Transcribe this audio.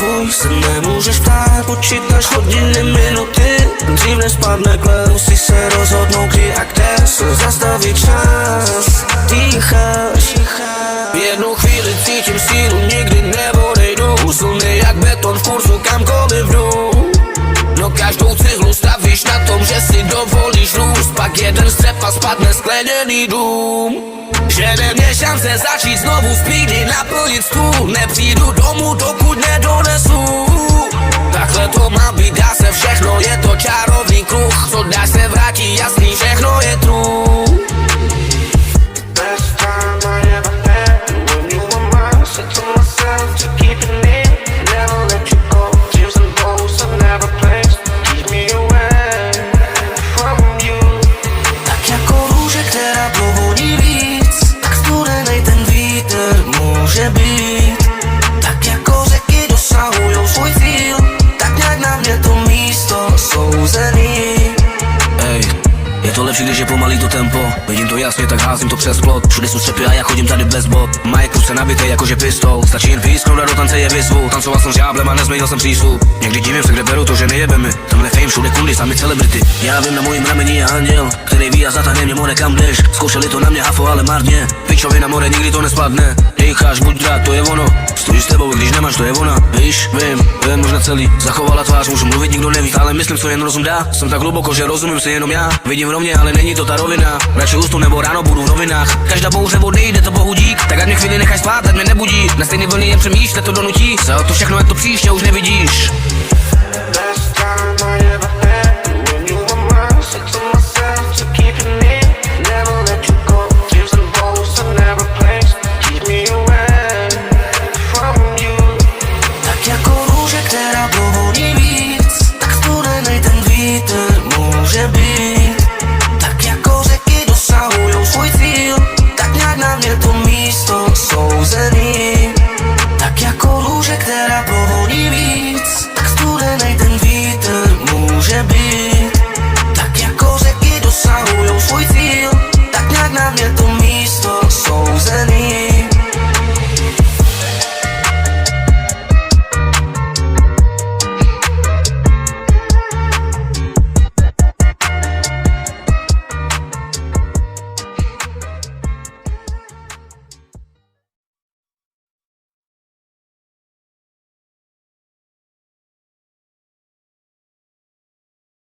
tvůj se nemůžeš ptát, počítáš hodiny, minuty, dřív než spadne klid, musíš se rozhodnout kdy a kde se zastaví čas. Dýcháš, v jednu chvíli cítím sílu, nikdy neodejdu, silný jak beton v kurzu kamkoliv jdu. No každou cihlu stavíš na tom, že si dovolíš růst, pak jeden střep a spadne skleněný dům. Že nemě šance začít znovu speedy, naplnit stůl, nepřijdu domů, dokud nedonesu. Takhle to má být, dá se všechno, je to čarovný kruh, co dáš se vrátí, jasný, všechno je true. Může být, tak jako řeky dosahujou svůj cíl, tak nějak na mě to místo souzený. Ej, je to lepší, když je pomalý to tempo, vidím to jasně, tak házím to přes plot. Všude jsou střepy a já chodím tady bez bod, mají se nabitej jakože pistol, stačí jen písknout a do tance je vyzvu. Tancoval jsem s ďáblem a nezměnil jsem přístup, někdy divím se, kde beru to, že nejebe mi. Tamhle fame, všude kundy, sami celebrity. Já vím, na mojím rameni je anděl, který ví a zatáhne mě more kam jdeš. Zkoušeli to na mě hafo, ale marně, pičovi na more nikdy to nespadne. Dejcháš, buď rád, to je ono, stojí s tebou, když nemáš, to je ona. Víš, vím možná celý, zachovala tvář, můžu mluvit, nikdo neví, ale myslím, co jen rozum dá. Jsem tak hluboko, že rozumím si jenom já, vidím rovně, ale není to ta rovina. Radši usnu nebo ráno budu v novinách, každá bouře odejde, to bohu dík. Tak ať mě chvíli nechaj spát, ať mě nebudí, na stejný vlně jen přemýšlet to donutí se o to všechno, jak to příště už nevidíš.